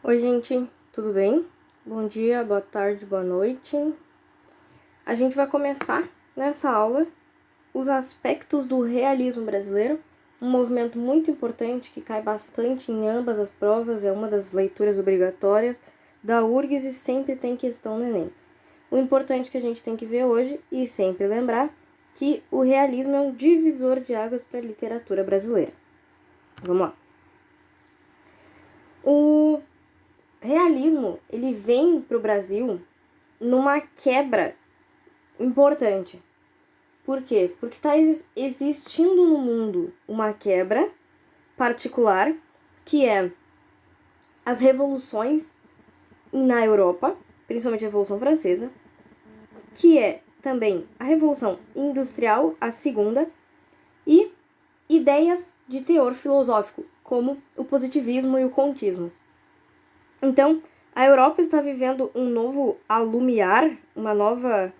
Oi, gente, tudo bem? Bom dia, boa tarde, boa noite. A gente vai começar nessa aula os aspectos do realismo brasileiro, um movimento muito importante que cai bastante em ambas as provas, é uma das leituras obrigatórias da URGS e sempre tem questão no Enem. O importante que a gente tem que ver hoje e sempre lembrar que o realismo é um divisor de águas para a literatura brasileira. Vamos lá. O realismo, ele vem para o Brasil numa quebra importante. Por quê? Porque está existindo no mundo uma quebra particular, que é as revoluções na Europa, principalmente a Revolução Francesa, que é também a Revolução Industrial, a segunda, e ideias de teor filosófico, como o positivismo e o contismo. Então, a Europa está vivendo um novo alumiar, uma nova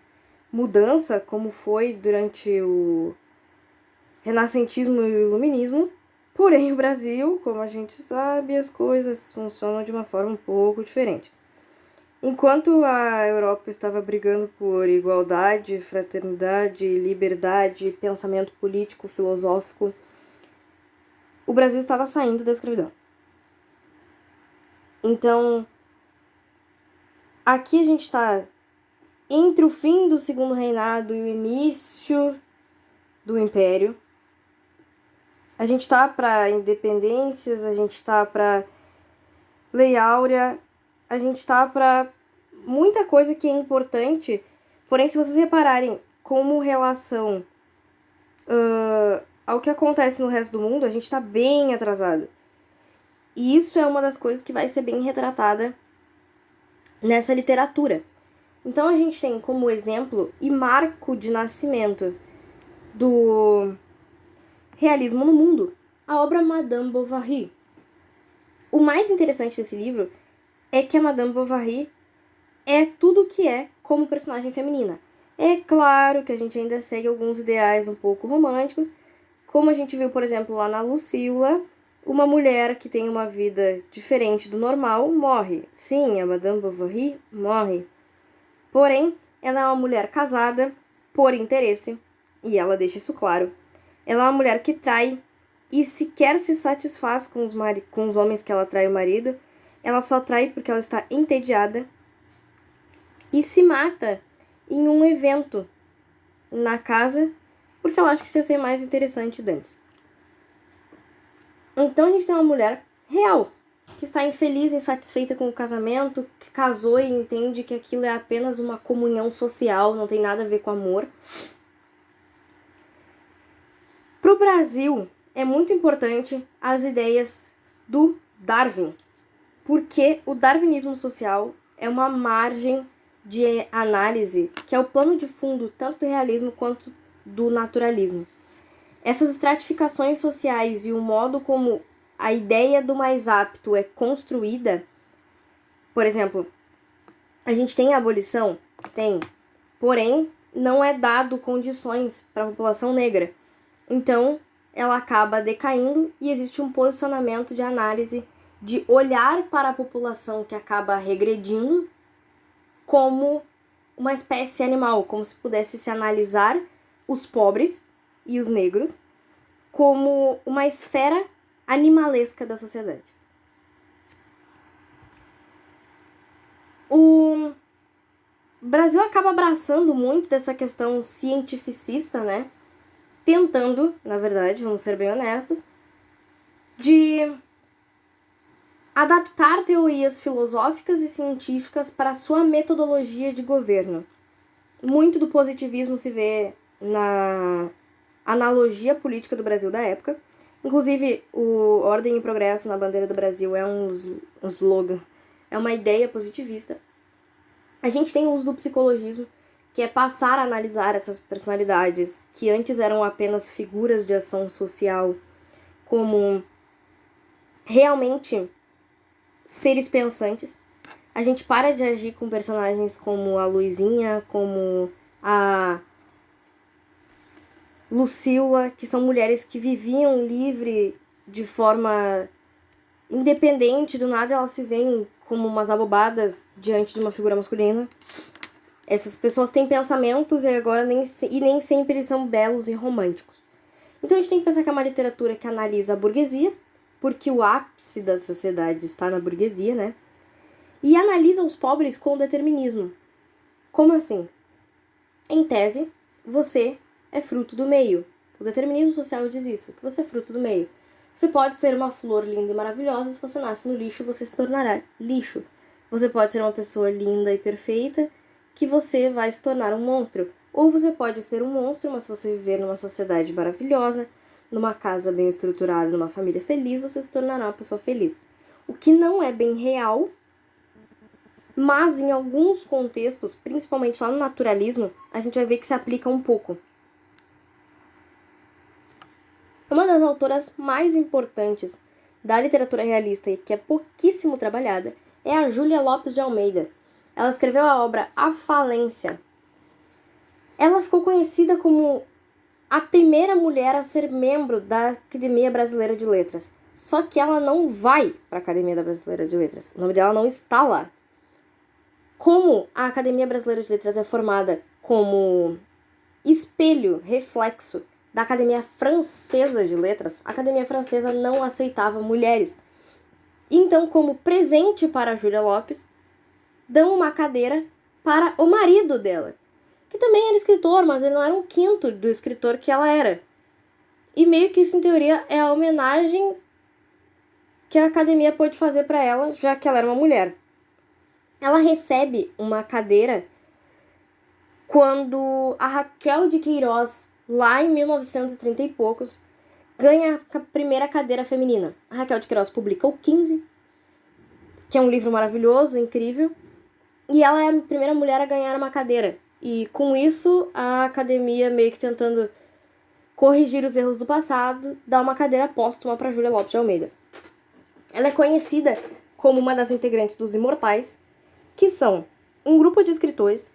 mudança, como foi durante o renascentismo e o iluminismo. Porém, o Brasil, como a gente sabe, as coisas funcionam de uma forma um pouco diferente. Enquanto a Europa estava brigando por igualdade, fraternidade, liberdade, pensamento político, filosófico, o Brasil estava saindo da escravidão. Então, aqui a gente está entre o fim do Segundo Reinado e o início do Império. A gente tá para independências, a gente tá para Lei Áurea, a gente tá para muita coisa que é importante. Porém, se vocês repararem como relação ao que acontece no resto do mundo, a gente tá bem atrasado. E isso é uma das coisas que vai ser bem retratada nessa literatura. Então a gente tem como exemplo e marco de nascimento do realismo no mundo a obra Madame Bovary. O mais interessante desse livro é que a Madame Bovary é tudo o que é como personagem feminina. É claro que a gente ainda segue alguns ideais um pouco românticos, como a gente viu, por exemplo, lá na Lucila, uma mulher que tem uma vida diferente do normal morre. Sim, a Madame Bovary morre. Porém, ela é uma mulher casada por interesse, e ela deixa isso claro. Ela é uma mulher que trai e sequer se satisfaz com os homens que ela trai o marido. Ela só trai porque ela está entediada e se mata em um evento na casa porque ela acha que isso ia ser mais interessante dantes. Então a gente tem uma mulher real que está infeliz, insatisfeita com o casamento, que casou e entende que aquilo é apenas uma comunhão social, não tem nada a ver com amor. Para o Brasil, é muito importante as ideias do Darwin, porque o darwinismo social é uma margem de análise que é o plano de fundo tanto do realismo quanto do naturalismo. Essas estratificações sociais e o modo como a ideia do mais apto é construída, por exemplo, a gente tem a abolição? Tem. Porém, não é dado condições para a população negra. Então, ela acaba decaindo e existe um posicionamento de análise de olhar para a população que acaba regredindo como uma espécie animal, como se pudesse se analisar os pobres e os negros como uma esfera animalesca da sociedade. O Brasil acaba abraçando muito dessa questão cientificista, né? Tentando, na verdade, vamos ser bem honestos, de adaptar teorias filosóficas e científicas para a sua metodologia de governo. Muito do positivismo se vê na analogia política do Brasil da época. Inclusive, o Ordem e Progresso na bandeira do Brasil é um slogan, é uma ideia positivista. A gente tem o uso do psicologismo, que é passar a analisar essas personalidades que antes eram apenas figuras de ação social, como realmente seres pensantes. A gente para de agir com personagens como a Luizinha, como a Lucila, que são mulheres que viviam livre de forma independente, do nada elas se veem como umas abobadas diante de uma figura masculina. Essas pessoas têm pensamentos e nem sempre eles são belos e românticos. Então a gente tem que pensar que é uma literatura que analisa a burguesia, porque o ápice da sociedade está na burguesia, né? E analisa os pobres com determinismo. Como assim? Em tese, você é fruto do meio. O determinismo social diz isso, que você é fruto do meio. Você pode ser uma flor linda e maravilhosa, se você nasce no lixo, você se tornará lixo. Você pode ser uma pessoa linda e perfeita, que você vai se tornar um monstro. Ou você pode ser um monstro, mas se você viver numa sociedade maravilhosa, numa casa bem estruturada, numa família feliz, você se tornará uma pessoa feliz. O que não é bem real, mas em alguns contextos, principalmente lá no naturalismo, a gente vai ver que se aplica um pouco. Uma das autoras mais importantes da literatura realista e que é pouquíssimo trabalhada é a Júlia Lopes de Almeida. Ela escreveu a obra A Falência. Ela ficou conhecida como a primeira mulher a ser membro da Academia Brasileira de Letras. Só que ela não vai para a Academia Brasileira de Letras. O nome dela não está lá. Como a Academia Brasileira de Letras é formada como espelho, reflexo da Academia Francesa de Letras, a Academia Francesa não aceitava mulheres. Então, como presente para a Júlia Lopes, dão uma cadeira para o marido dela, que também era escritor, mas ele não era um quinto do escritor que ela era. E meio que isso, em teoria, é a homenagem que a academia pôde fazer para ela, já que ela era uma mulher. Ela recebe uma cadeira quando a Raquel de Queiroz, lá em 1930 e poucos, ganha a primeira cadeira feminina. A Raquel de Queiroz publica o 15, que é um livro maravilhoso, incrível, e ela é a primeira mulher a ganhar uma cadeira. E com isso, a academia, meio que tentando corrigir os erros do passado, dá uma cadeira póstuma para Júlia Lopes de Almeida. Ela é conhecida como uma das integrantes dos Imortais, que são um grupo de escritores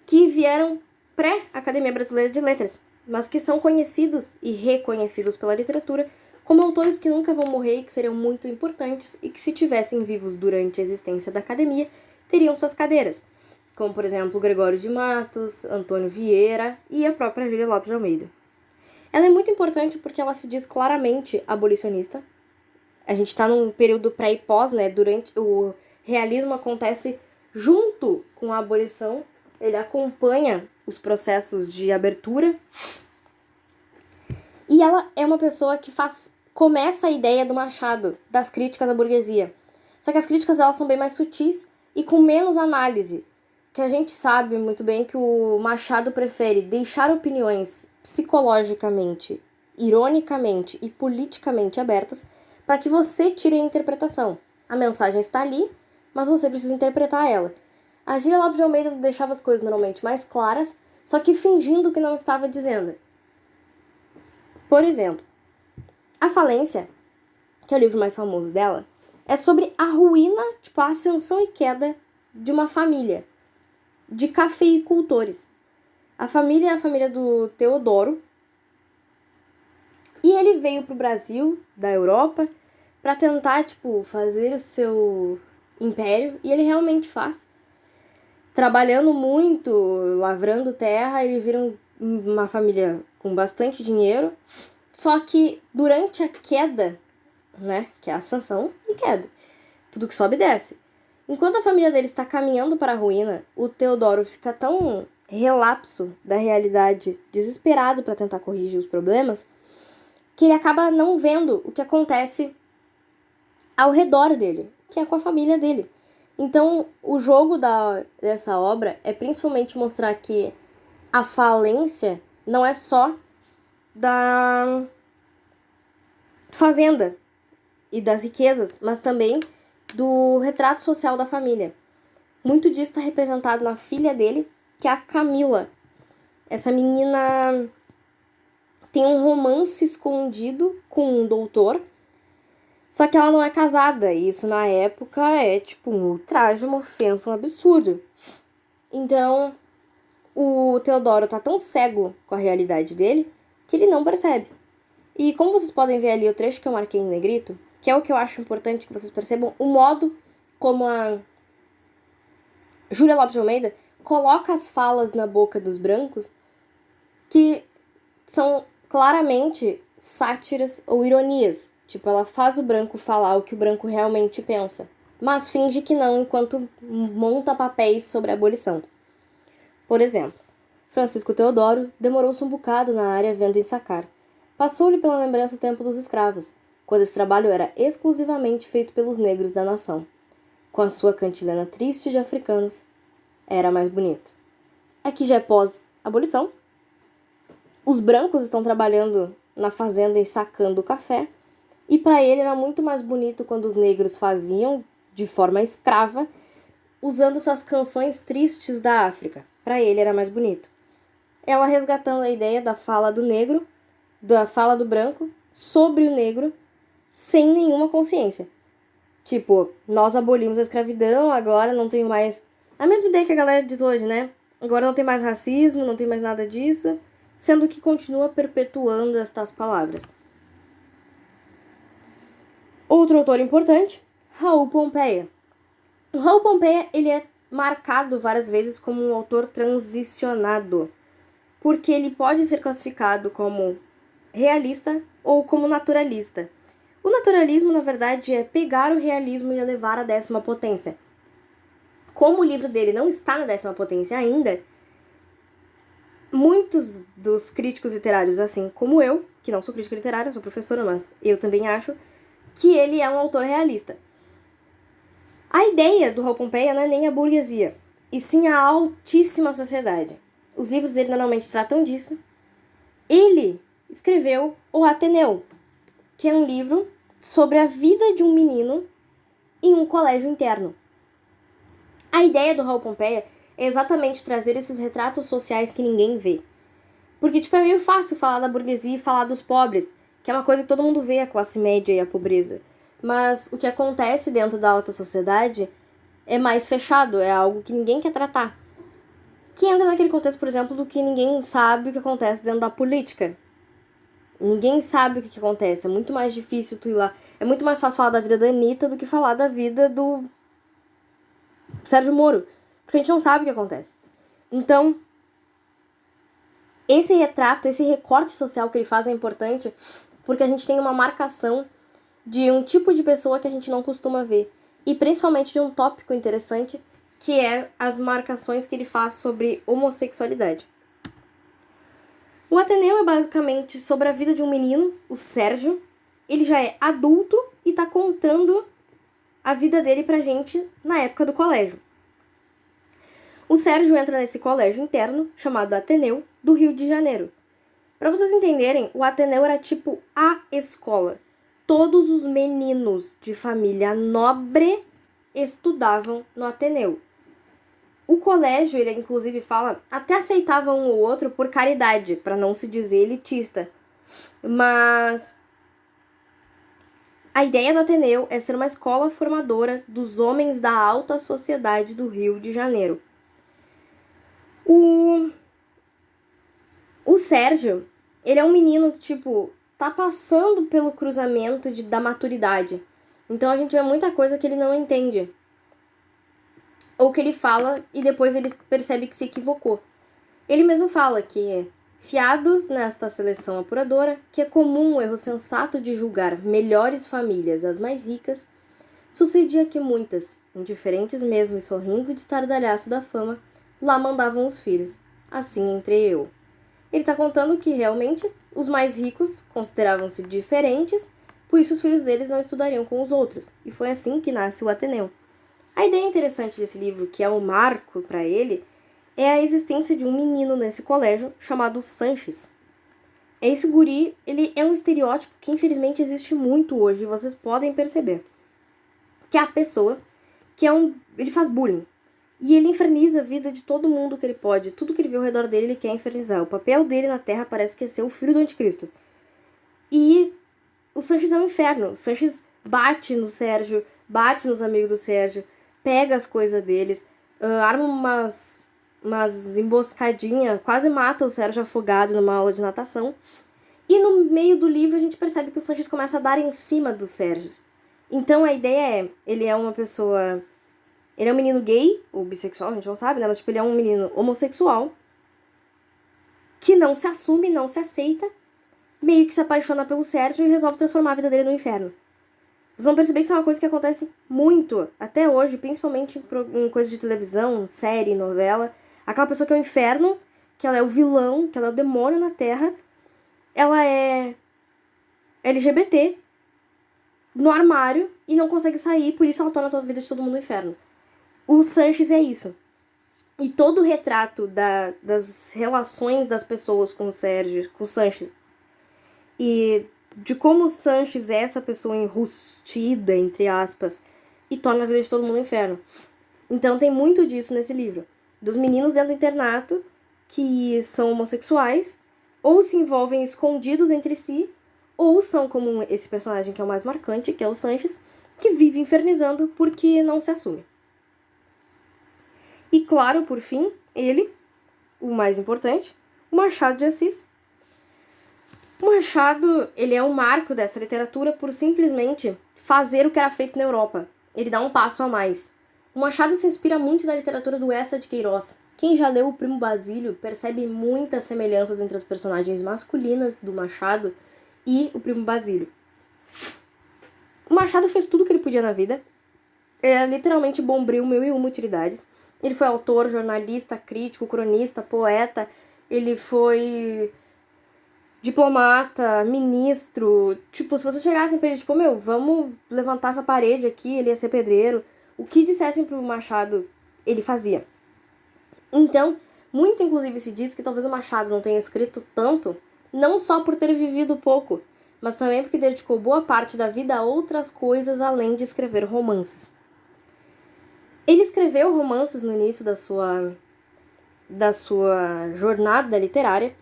que vieram pré-Academia Brasileira de Letras, mas que são conhecidos e reconhecidos pela literatura como autores que nunca vão morrer e que seriam muito importantes e que, se tivessem vivos durante a existência da academia, teriam suas cadeiras, como, por exemplo, Gregório de Matos, Antônio Vieira e a própria Júlia Lopes de Almeida. Ela é muito importante porque ela se diz claramente abolicionista. A gente está num período pré e pós, né? Durante o realismo acontece junto com a abolição, ele acompanha os processos de abertura. E ela é uma pessoa que começa a ideia do Machado, das críticas à burguesia. Só que as críticas elas são bem mais sutis e com menos análise. Que a gente sabe muito bem que o Machado prefere deixar opiniões psicologicamente, ironicamente e politicamente abertas para que você tire a interpretação. A mensagem está ali, mas você precisa interpretar ela. A Júlia Lopes de Almeida deixava as coisas normalmente mais claras, só que fingindo que não estava dizendo. Por exemplo, A Falência, que é o livro mais famoso dela, é sobre a ruína, a ascensão e queda de uma família de cafeicultores. A família é a família do Teodoro, e ele veio pro Brasil, da Europa, para tentar, fazer o seu império, e ele realmente faz. Trabalhando muito, lavrando terra, ele vira uma família com bastante dinheiro, só que durante a queda, né, que é a ascensão e queda, tudo que sobe desce. Enquanto a família dele está caminhando para a ruína, o Teodoro fica tão relapso da realidade, desesperado para tentar corrigir os problemas, que ele acaba não vendo o que acontece ao redor dele, que é com a família dele. Então, o jogo dessa obra é principalmente mostrar que a falência não é só da fazenda e das riquezas, mas também do retrato social da família. Muito disso está representado na filha dele, que é a Camila. Essa menina tem um romance escondido com um doutor, só que ela não é casada, e isso na época é um ultraje, uma ofensa, um absurdo. Então, o Teodoro tá tão cego com a realidade dele que ele não percebe. E como vocês podem ver ali o trecho que eu marquei em negrito, que é o que eu acho importante que vocês percebam, o modo como a Júlia Lopes de Almeida coloca as falas na boca dos brancos que são claramente sátiras ou ironias. Tipo, ela faz o branco falar o que o branco realmente pensa, mas finge que não enquanto monta papéis sobre a abolição. Por exemplo, Francisco Teodoro demorou-se um bocado na área vendo ensacar. Passou-lhe pela lembrança o tempo dos escravos, quando esse trabalho era exclusivamente feito pelos negros da nação. Com a sua cantilena triste de africanos, era mais bonito. Aqui já é pós-abolição. Os brancos estão trabalhando na fazenda e sacando o café, e para ele era muito mais bonito quando os negros faziam, de forma escrava, usando suas canções tristes da África. Para ele era mais bonito. Ela resgatando a ideia da fala do negro, da fala do branco, sobre o negro, sem nenhuma consciência. Tipo, nós abolimos a escravidão, agora não tem mais... A mesma ideia que a galera diz hoje, né? Agora não tem mais racismo, não tem mais nada disso, sendo que continua perpetuando estas palavras. Outro autor importante, Raul Pompeia. O Raul Pompeia, ele é marcado várias vezes como um autor transicionado, porque ele pode ser classificado como realista ou como naturalista. O naturalismo, na verdade, é pegar o realismo e elevar à 10ª potência. Como o livro dele não está na 10ª potência ainda, muitos dos críticos literários, assim como eu, que não sou crítica literária, sou professora, mas eu também acho que ele é um autor realista. A ideia do Raul Pompeia não é nem a burguesia, e sim a altíssima sociedade. Os livros dele normalmente tratam disso. Ele escreveu O Ateneu, que é um livro sobre a vida de um menino em um colégio interno. A ideia do Raul Pompeia é exatamente trazer esses retratos sociais que ninguém vê. Porque, tipo, é meio fácil falar da burguesia e falar dos pobres, que é uma coisa que todo mundo vê, a classe média e a pobreza. Mas o que acontece dentro da alta sociedade é mais fechado, é algo que ninguém quer tratar. Que entra naquele contexto, por exemplo, do que ninguém sabe o que acontece dentro da política. Ninguém sabe o que acontece, é muito mais difícil tu ir lá. É muito mais fácil falar da vida da Anitta do que falar da vida do Sérgio Moro, porque a gente não sabe o que acontece. Então, esse retrato, esse recorte social que ele faz é importante porque a gente tem uma marcação de um tipo de pessoa que a gente não costuma ver. E principalmente de um tópico interessante, que é as marcações que ele faz sobre homossexualidade. O Ateneu é basicamente sobre a vida de um menino, o Sérgio. Ele já é adulto e tá contando a vida dele pra gente na época do colégio. O Sérgio entra nesse colégio interno, chamado Ateneu, do Rio de Janeiro. Para vocês entenderem, o Ateneu era tipo a escola. Todos os meninos de família nobre estudavam no Ateneu. O colégio, ele inclusive fala, até aceitava um ou outro por caridade, para não se dizer elitista. Mas a ideia do Ateneu é ser uma escola formadora dos homens da alta sociedade do Rio de Janeiro. O Sérgio, ele é um menino que, tipo, tá passando pelo cruzamento da maturidade. Então a gente vê muita coisa que ele não entende. Ou que ele fala e depois ele percebe que se equivocou. Ele mesmo fala que, fiados nesta seleção apuradora, que é comum o erro sensato de julgar melhores famílias as mais ricas, sucedia que muitas, indiferentes mesmo e sorrindo de estardalhaço da fama, lá mandavam os filhos. Assim entrei eu. Ele tá contando que, realmente, os mais ricos consideravam-se diferentes, por isso os filhos deles não estudariam com os outros. E foi assim que nasce o Ateneu. A ideia interessante desse livro, que é um marco para ele, é a existência de um menino nesse colégio chamado Sanches. Esse guri, ele é um estereótipo que infelizmente existe muito hoje, e vocês podem perceber. Que é a pessoa que ele faz bullying. E ele inferniza a vida de todo mundo que ele pode. Tudo que ele vê ao redor dele, ele quer infernizar. O papel dele na Terra parece que é ser o filho do anticristo. E o Sanches é um inferno. O Sanches bate no Sérgio, bate nos amigos do Sérgio, pega as coisas deles, arma umas emboscadinhas, quase mata o Sérgio afogado numa aula de natação. E no meio do livro a gente percebe que o Sanches começa a dar em cima dos Sérgios. Então a ideia é, ele é uma pessoa... Ele é um menino gay, ou bissexual, a gente não sabe, né? Mas, tipo, ele é um menino homossexual que não se assume, não se aceita, meio que se apaixona pelo Sérgio e resolve transformar a vida dele no inferno. Vocês vão perceber que isso é uma coisa que acontece muito, até hoje, principalmente em coisas de televisão, série, novela. Aquela pessoa que é o inferno, que ela é o vilão, que ela é o demônio na Terra, ela é LGBT, no armário, e não consegue sair, por isso ela torna a vida de todo mundo no inferno. O Sanches é isso. E todo o retrato das relações das pessoas com o Sérgio, com o Sanches, e de como o Sanches é essa pessoa enrustida, entre aspas, e torna a vida de todo mundo um inferno. Então tem muito disso nesse livro. Dos meninos dentro do internato que são homossexuais, ou se envolvem escondidos entre si, ou são como esse personagem que é o mais marcante, que é o Sanches, que vive infernizando porque não se assume. E claro, por fim, ele, o mais importante, o Machado de Assis. O Machado, ele é um marco dessa literatura por simplesmente fazer o que era feito na Europa. Ele dá um passo a mais. O Machado se inspira muito na literatura do Eça de Queiroz. Quem já leu O Primo Basílio percebe muitas semelhanças entre as personagens masculinas do Machado e o Primo Basílio. O Machado fez tudo o que ele podia na vida. Ele era literalmente bombril, mil e uma utilidades. Ele foi autor, jornalista, crítico, cronista, poeta. Ele foi diplomata, ministro. Tipo, se vocês chegassem pra ele, tipo, meu, vamos levantar essa parede aqui, ele ia ser pedreiro. O que dissessem pro Machado, ele fazia. Então, muito inclusive se diz que talvez o Machado não tenha escrito tanto, não só por ter vivido pouco, mas também porque dedicou boa parte da vida a outras coisas além de escrever romances. Ele escreveu romances no início da sua jornada literária.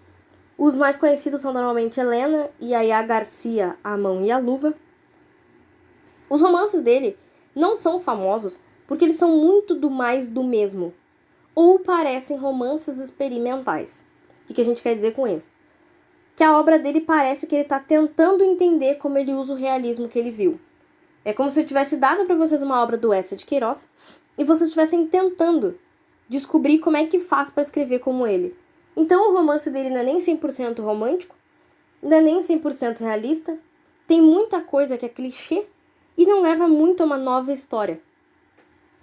Os mais conhecidos são normalmente Helena, Yaya Garcia, A Mão e a Luva. Os romances dele não são famosos porque eles são muito do mais do mesmo, ou parecem romances experimentais. O que a gente quer dizer com isso? Que a obra dele parece que ele está tentando entender como ele usa o realismo que ele viu. É como se eu tivesse dado para vocês uma obra do Eça de Queiroz e vocês estivessem tentando descobrir como é que faz para escrever como ele. Então o romance dele não é nem 100% romântico, não é nem 100% realista, tem muita coisa que é clichê e não leva muito a uma nova história.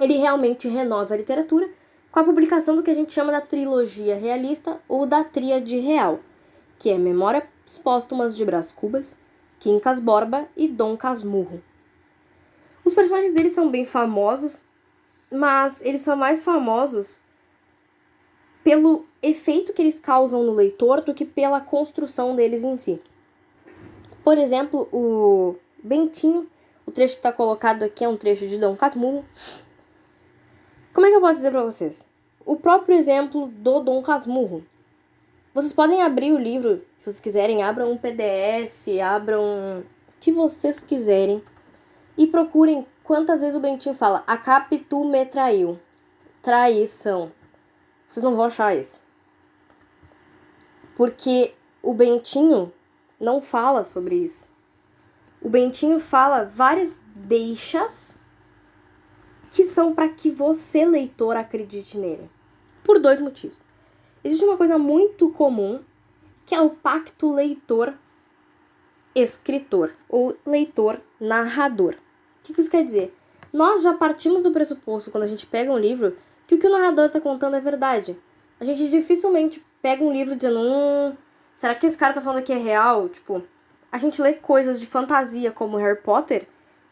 Ele realmente renova a literatura com a publicação do que a gente chama da trilogia realista ou da tríade real, que é Memórias Póstumas de Brás Cubas, Quincas Borba e Dom Casmurro. Os personagens dele são bem famosos, mas eles são mais famosos pelo efeito que eles causam no leitor do que pela construção deles em si. Por exemplo, o Bentinho, o trecho que está colocado aqui é um trecho de Dom Casmurro. Como é que eu posso dizer para vocês? O próprio exemplo do Dom Casmurro. Vocês podem abrir o livro, se vocês quiserem, abram um PDF, abram o que vocês quiserem e procurem quantas vezes o Bentinho fala a Capitu me traiu. Traição. Vocês não vão achar isso. Porque o Bentinho não fala sobre isso. O Bentinho fala várias deixas que são para que você, leitor, acredite nele. Por dois motivos. Existe uma coisa muito comum, que é o pacto leitor-escritor, ou leitor-narrador. O que isso quer dizer? Nós já partimos do pressuposto, quando a gente pega um livro, que o narrador está contando é verdade. A gente dificilmente pega um livro dizendo, será que esse cara tá falando aqui é real? Tipo, a gente lê coisas de fantasia como Harry Potter,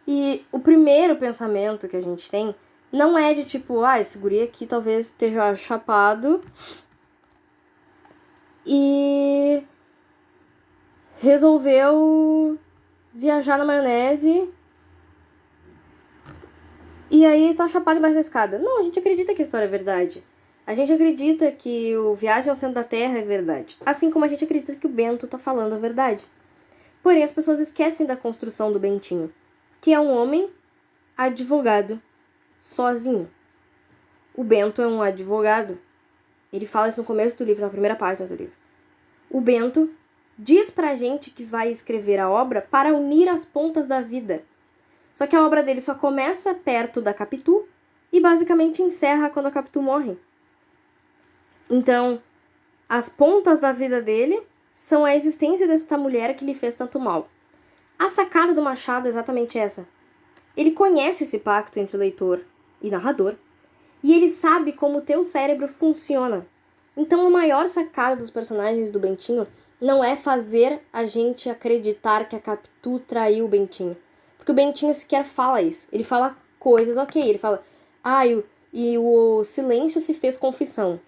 e o primeiro pensamento que a gente tem não é de tipo, esse guri aqui talvez esteja chapado e resolveu viajar na maionese e aí tá chapado embaixo da escada. Não, a gente acredita que a história é verdade. A gente acredita que o Viagem ao Centro da Terra é verdade. Assim como a gente acredita que o Bento tá falando a verdade. Porém, as pessoas esquecem da construção do Bentinho, que é um homem advogado sozinho. O Bento é um advogado. Ele fala isso no começo do livro, na primeira página do livro. O Bento diz pra gente que vai escrever a obra para unir as pontas da vida. Só que a obra dele só começa perto da Capitu e basicamente encerra quando a Capitu morre. Então, as pontas da vida dele são a existência desta mulher que lhe fez tanto mal. A sacada do Machado é exatamente essa. Ele conhece esse pacto entre leitor e narrador, e ele sabe como o teu cérebro funciona. Então, a maior sacada dos personagens do Bentinho não é fazer a gente acreditar que a Capitu traiu o Bentinho. Porque o Bentinho sequer fala isso. Ele fala coisas, ok, ele fala, e o silêncio se fez confissão.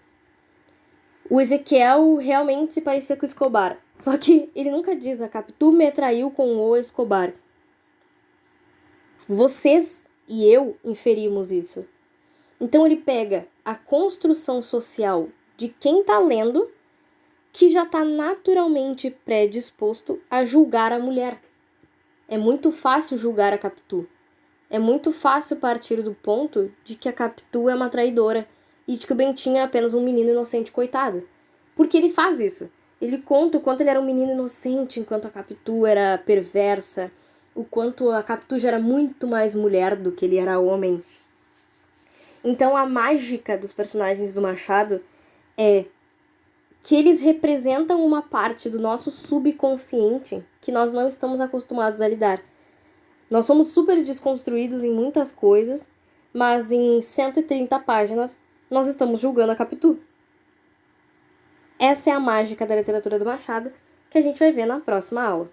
O Ezequiel realmente se parecia com o Escobar. Só que ele nunca diz, a Capitu me traiu com o Escobar. Vocês e eu inferimos isso. Então ele pega a construção social de quem tá lendo, que já tá naturalmente predisposto a julgar a mulher. É muito fácil julgar a Capitu. É muito fácil partir do ponto de que a Capitu é uma traidora e de que o Bentinho é apenas um menino inocente coitado. Porque ele faz isso. Ele conta o quanto ele era um menino inocente, enquanto a Capitu era perversa, o quanto a Capitu já era muito mais mulher do que ele era homem. Então a mágica dos personagens do Machado é que eles representam uma parte do nosso subconsciente que nós não estamos acostumados a lidar. Nós somos super desconstruídos em muitas coisas, mas em 130 páginas nós estamos julgando a Capitu. Essa é a mágica da literatura do Machado que a gente vai ver na próxima aula.